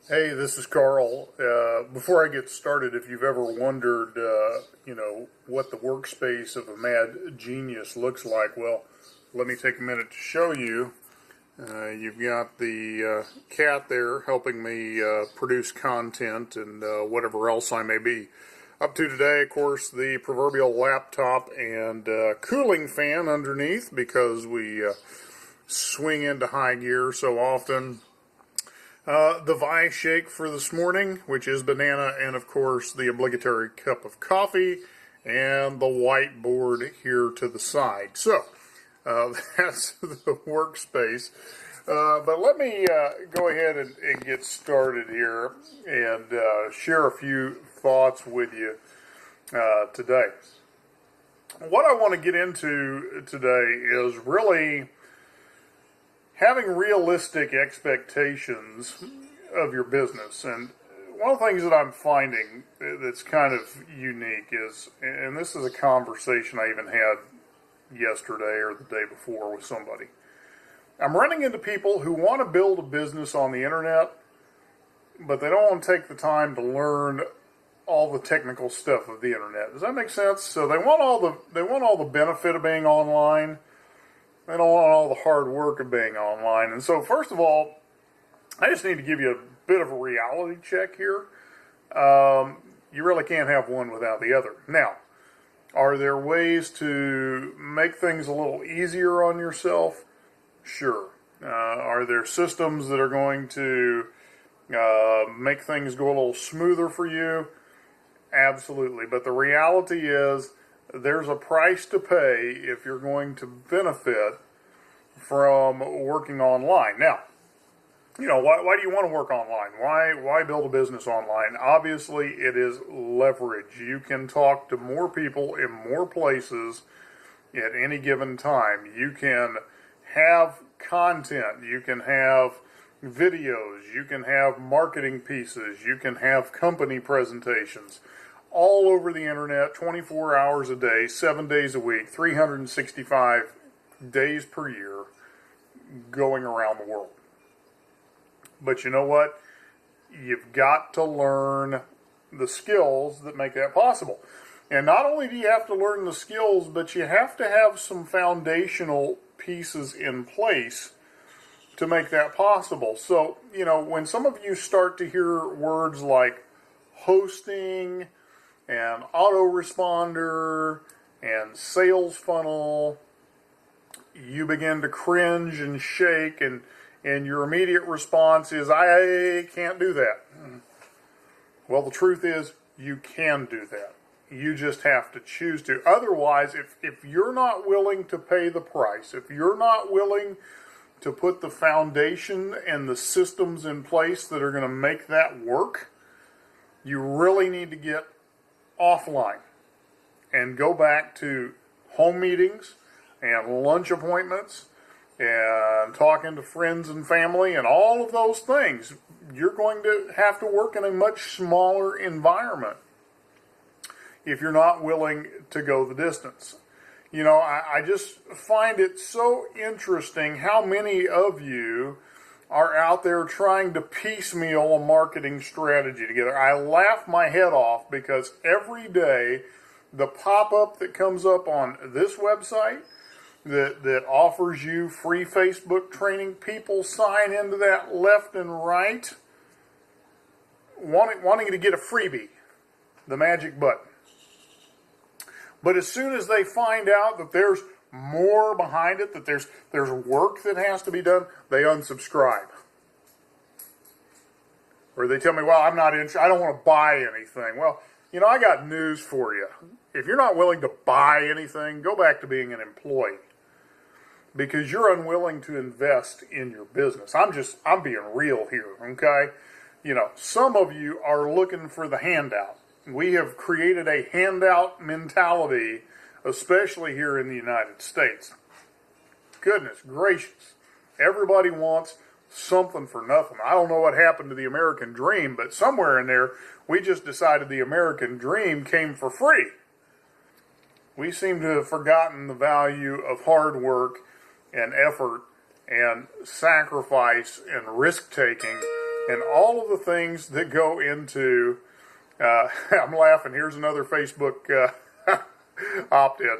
Hey, this is Carl. Before I get started, if you've ever wondered, what the workspace of a mad genius looks like, well, let me take a minute to show you. You've got the cat there helping me produce content and whatever else I may be up to today. Of course, the proverbial laptop and cooling fan underneath because we swing into high gear so often. The Vi shake for this morning, which is banana, and of course the obligatory cup of coffee, and the whiteboard here to the side. So, that's the workspace. But let me go ahead and get started here and share a few thoughts with you today. What I want to get into today is really having realistic expectations of your business. And one of the things that I'm finding that's kind of unique is, and this is a conversation I even had yesterday or the day before with somebody, I'm running into people who want to build a business on the internet, but they don't want to take the time to learn all the technical stuff of the internet. Does that make sense? So they want all the benefit of being online. They don't want all the hard work of being online. And so, first of all, I just need to give you a bit of a reality check here. You really can't have one without the other. Now, are there ways to make things a little easier on yourself? Sure. Are there systems that are going to make things go a little smoother for you? Absolutely. But the reality is, there's a price to pay if you're going to benefit from working online. Now, why do you want to work online? Why build a business online? Obviously, it is leverage. You can talk to more people in more places at any given time. You can have content. You can have videos. You can have marketing pieces. You can have company presentations all over the internet, 24 hours a day, 7 days a week, 365 days per year, going around the world. But you know what? You've got to learn the skills that make that possible. And not only do you have to learn the skills, but you have to have some foundational pieces in place to make that possible. So, when some of you start to hear words like hosting and autoresponder and sales funnel, you begin to cringe and shake, and your immediate response is, I can't do that. Well, the truth is, you can do that. You just have to choose to. Otherwise, if you're not willing to pay the price, if you're not willing to put the foundation and the systems in place that are going to make that work, you really need to get offline and go back to home meetings and lunch appointments and talking to friends and family and all of those things. You're going to have to work in a much smaller environment if you're not willing to go the distance. I just find it so interesting how many of you are out there trying to piecemeal a marketing strategy together. I laugh my head off because every day the pop-up that comes up on this website that offers you free Facebook training, people sign into that left and right, wanting to get a freebie, the magic button. But as soon as they find out that there's more behind it, that there's work that has to be done, they unsubscribe. Or they tell me, well, I'm not interested, I don't want to buy anything. Well, I got news for you. If you're not willing to buy anything, go back to being an employee. Because you're unwilling to invest in your business. I'm being real here, okay? Some of you are looking for the handout. We have created a handout mentality, especially here in the United States. Goodness gracious. Everybody wants something for nothing. I don't know what happened to the American dream, but somewhere in there, we just decided the American dream came for free. We seem to have forgotten the value of hard work and effort and sacrifice and risk-taking and all of the things that go into, I'm laughing, here's another Facebook opt-in,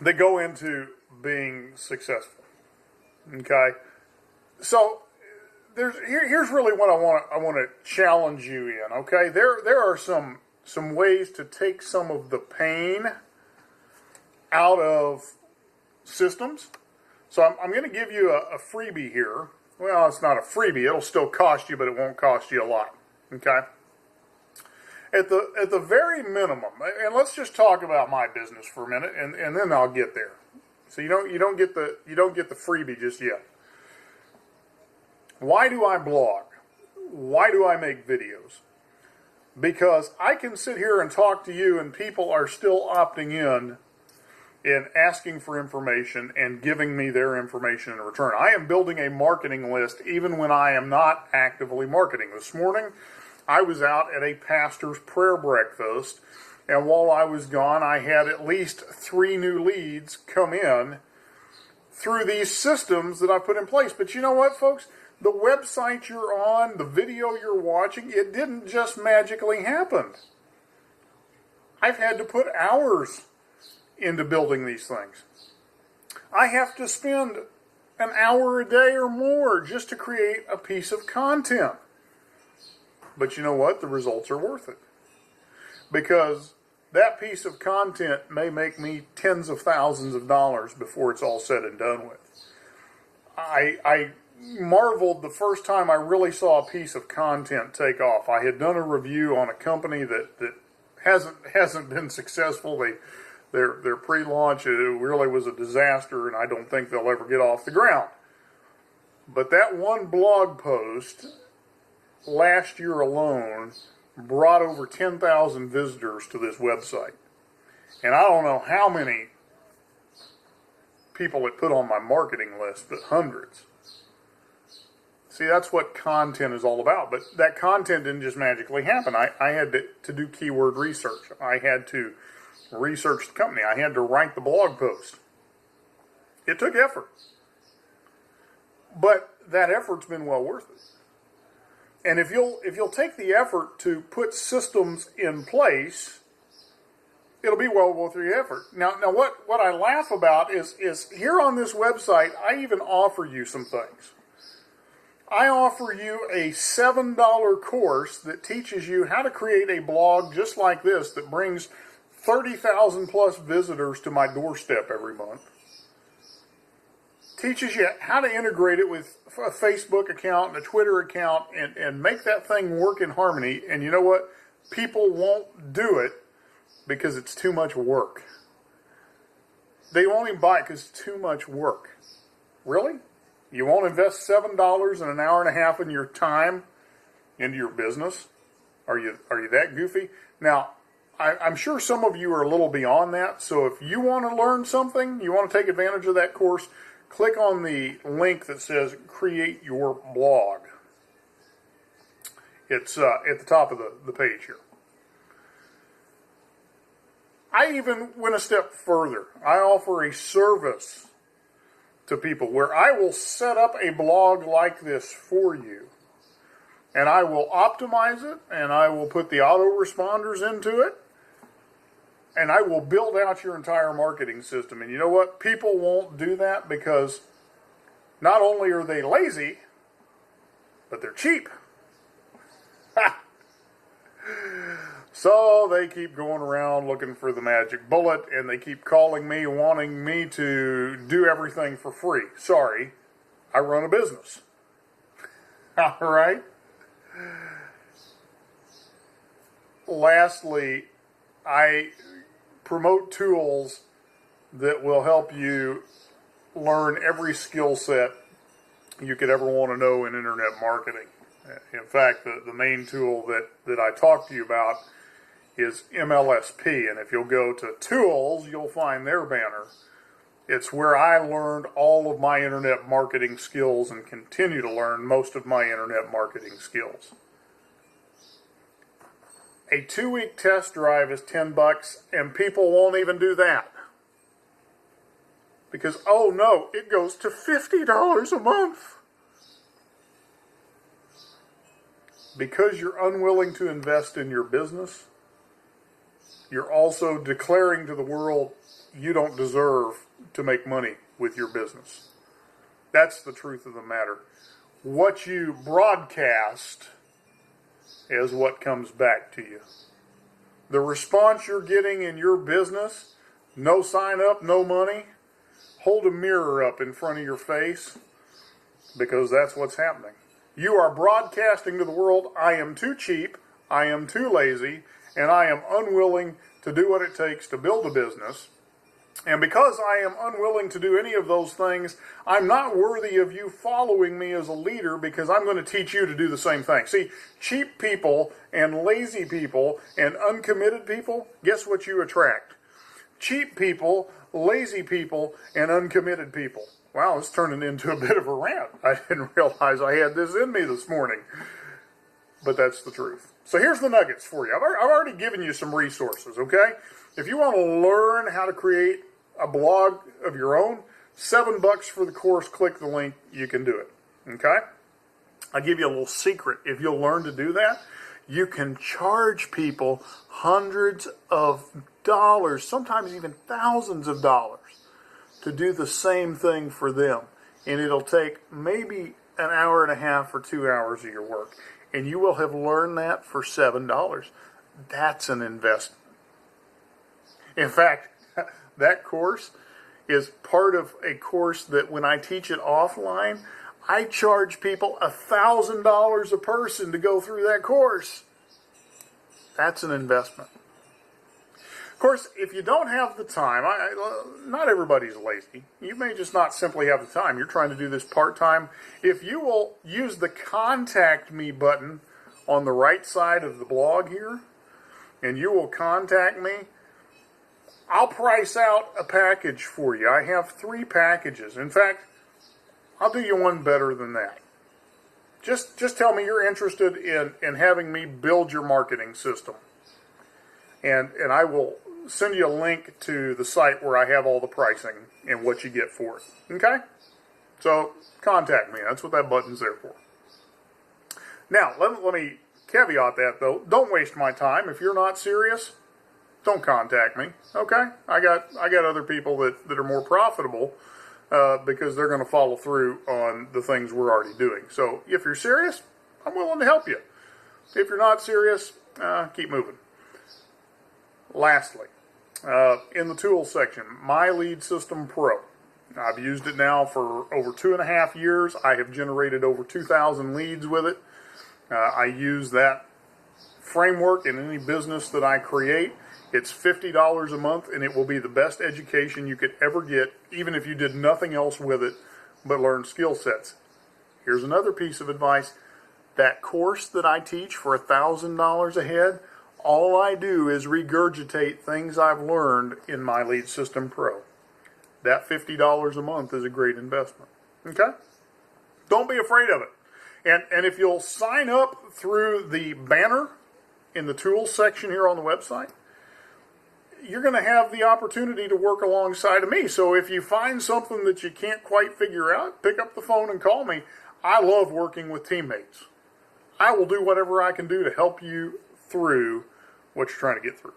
that go into being successful. Okay? So, here's really what I want to challenge you in, okay? There are some ways to take some of the pain out of systems. So I'm going to give you a freebie here. Well, it's not a freebie. It'll still cost you, but it won't cost you a lot. Okay? At the very minimum, and let's just talk about my business for a minute, and then I'll get there. So you don't get the freebie just yet. Why do I blog? Why do I make videos? Because I can sit here and talk to you, and people are still opting in and asking for information and giving me their information in return. I am building a marketing list even when I am not actively marketing. This morning, I was out at a pastor's prayer breakfast, and while I was gone, I had at least 3 new leads come in through these systems that I put in place. But you know what, folks? The website you're on, the video you're watching, it didn't just magically happen. I've had to put hours into building these things. I have to spend an hour a day or more just to create a piece of content. But you know what? The results are worth it. Because that piece of content may make me tens of thousands of dollars before it's all said and done with. I marveled the first time I really saw a piece of content take off. I had done a review on a company that hasn't been successful. Their pre-launch, it really was a disaster, and I don't think they'll ever get off the ground. But that one blog post last year alone brought over 10,000 visitors to this website. And I don't know how many people it put on my marketing list, but hundreds. See, that's what content is all about. But that content didn't just magically happen. I had to do keyword research. I had to research the company. I had to write the blog post. It took effort. But that effort's been well worth it. And if you'll take the effort to put systems in place, it'll be well worth your effort. Now what I laugh about is here on this website, I even offer you some things. I offer you a $7 course that teaches you how to create a blog just like this that brings 30,000 plus visitors to my doorstep every month. Teaches you how to integrate it with a Facebook account and a Twitter account and make that thing work in harmony. And you know what? People won't do it because it's too much work. They won't even buy it because it's too much work. Really? You won't invest $7 in an hour and a half in your time into your business? Are you that goofy? Now, I'm sure some of you are a little beyond that. So if you want to learn something, you want to take advantage of that course, click on the link that says Create Your Blog. It's at the top of the page here. I even went a step further. I offer a service to people where I will set up a blog like this for you. And I will optimize it, and I will put the autoresponders into it, and I will build out your entire marketing system. And you know what? People won't do that because not only are they lazy, but they're cheap. So they keep going around looking for the magic bullet, and they keep calling me, wanting me to do everything for free. Sorry, I run a business. All right? Lastly, I promote tools that will help you learn every skill set you could ever want to know in internet marketing. In fact, the main tool that I talk to you about is MLSP, and if you'll go to Tools, you'll find their banner. It's where I learned all of my internet marketing skills and continue to learn most of my internet marketing skills. A 2-week test drive is $10, and people won't even do that. Because, oh no, it goes to $50 a month. because you're unwilling to invest in your business, you're also declaring to the world you don't deserve to make money with your business. That's the truth of the matter. What you broadcast is what comes back to you. The response you're getting in your business, no sign up, no money, hold a mirror up in front of your face, because that's what's happening. You are broadcasting to the world, I am too cheap, I am too lazy, and I am unwilling to do what it takes to build a business. And because I am unwilling to do any of those things, I'm not worthy of you following me as a leader, because I'm going to teach you to do the same thing. See, cheap people and lazy people and uncommitted people, guess what you attract? Cheap people, lazy people, and uncommitted people. Wow, it's turning into a bit of a rant. I didn't realize I had this in me this morning. But that's the truth. So here's the nuggets for you. I've already given you some resources, okay? If you want to learn how to create a blog of your own, $7 for the course, click the link, you can do it, okay? I'll give you a little secret. If you'll learn to do that, you can charge people hundreds of dollars, sometimes even thousands of dollars, to do the same thing for them. And it'll take maybe an hour and a half or 2 hours of your work. And you will have learned that for $7. That's an investment. In fact, that course is part of a course that when I teach it offline, I charge people $1,000 a person to go through that course. That's an investment. Of course, if you don't have the time, not everybody's lazy. You may just not simply have the time. You're trying to do this part-time. If you will use the Contact Me button on the right side of the blog here, and you will contact me, I'll price out a package for you. I have 3 packages. In fact, I'll do you one better than that. Just tell me you're interested in having me build your marketing system. And I will send you a link to the site where I have all the pricing and what you get for it. Okay? So, contact me. That's what that button's there for. Now, let me caveat that, though. Don't waste my time. If you're not serious, don't contact me. Okay? I got other people that are more profitable because they're going to follow through on the things we're already doing. So, if you're serious, I'm willing to help you. If you're not serious, keep moving. Lastly, in the tools section, My Lead System Pro. I've used it now for over 2.5 years. I have generated over 2,000 leads with it. I use that framework in any business that I create. It's $50 a month, and it will be the best education you could ever get, even if you did nothing else with it but learn skill sets. Here's another piece of advice. That course that I teach for $1,000 a head, all I do is regurgitate things I've learned in My Lead System Pro. That $50 a month is a great investment. Okay? Don't be afraid of it. And if you'll sign up through the banner in the tools section here on the website, you're going to have the opportunity to work alongside of me. So if you find something that you can't quite figure out, pick up the phone and call me. I love working with teammates. I will do whatever I can do to help you through what you're trying to get through.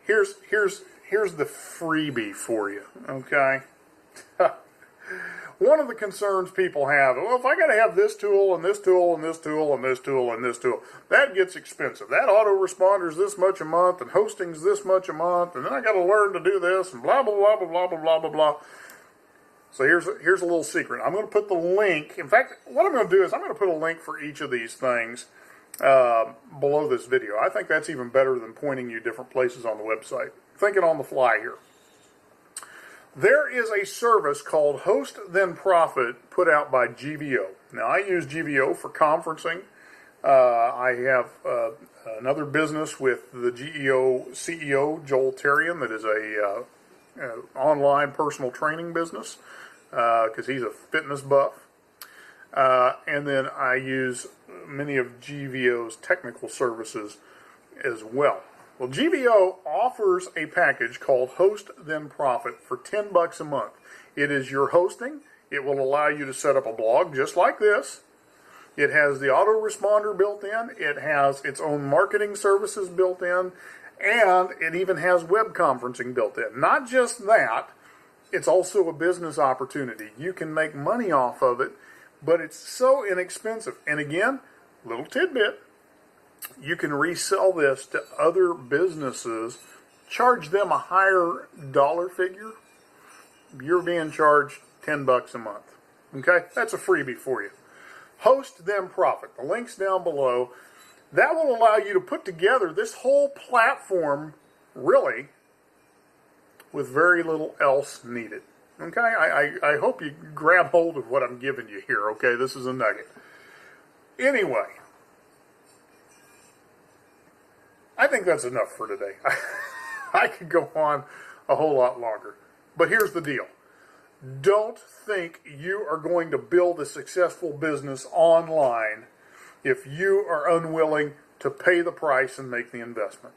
Here's the freebie for you, okay? One of the concerns people have, well, if I got to have this tool and this tool and this tool and this tool and this tool, that gets expensive. That autoresponder's this much a month and hosting's this much a month, and then I got to learn to do this and blah, blah, blah, blah, blah, blah, blah, blah, blah. So here's a little secret. I'm going to put the link. In fact, what I'm going to do is I'm going to put a link for each of these things below this video. I think that's even better than pointing you different places on the website. Thinking on the fly here. There is a service called Host Then Profit put out by GVO. Now, I use GVO for conferencing. I have another business with the GEO CEO, Joel Terrian, that is a online personal training business because he's a fitness buff. And then I use many of GVO's technical services as well. Well, GVO offers a package called Host Then Profit for $10 a month. It is your hosting. It will allow you to set up a blog just like this. It has the autoresponder built in. It has its own marketing services built in. And it even has web conferencing built in. Not just that, it's also a business opportunity. You can make money off of it, but it's so inexpensive. And again, little tidbit, you can resell this to other businesses, charge them a higher dollar figure. You're being charged $10 a month. Okay? That's a freebie for you. Host Them Profit. The link's down below. That will allow you to put together this whole platform, really, with very little else needed. Okay? I hope you grab hold of what I'm giving you here, okay? This is a nugget. Anyway, I think that's enough for today. I could go on a whole lot longer. But here's the deal. Don't think you are going to build a successful business online if you are unwilling to pay the price and make the investment.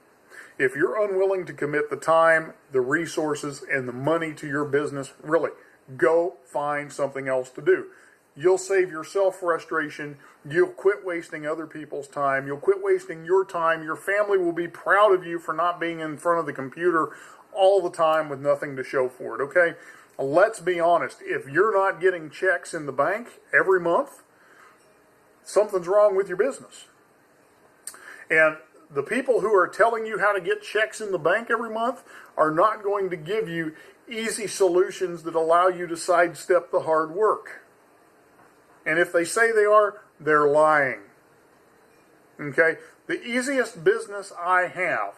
If you're unwilling to commit the time, the resources, and the money to your business, really, go find something else to do. You'll save yourself frustration. You'll quit wasting other people's time. You'll quit wasting your time. Your family will be proud of you for not being in front of the computer all the time with nothing to show for it, okay? Let's be honest. If you're not getting checks in the bank every month, something's wrong with your business. And the people who are telling you how to get checks in the bank every month are not going to give you easy solutions that allow you to sidestep the hard work. And if they say they are, they're lying. Okay? The easiest business I have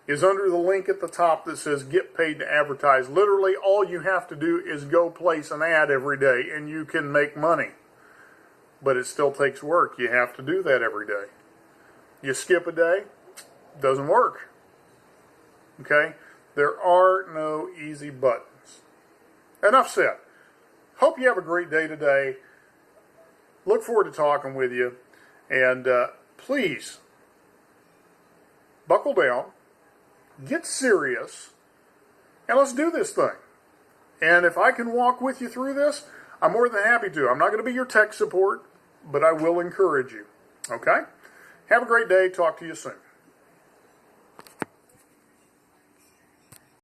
is under the link at the top that says get paid to advertise. Literally, all you have to do is go place an ad every day and you can make money. But it still takes work. You have to do that every day. You skip a day, doesn't work. Okay? There are no easy buttons. Enough said. Hope you have a great day today. Look forward to talking with you. And please, buckle down, get serious, and let's do this thing. And if I can walk with you through this, I'm more than happy to. I'm not going to be your tech support, but I will encourage you. Okay? Have a great day. Talk to you soon.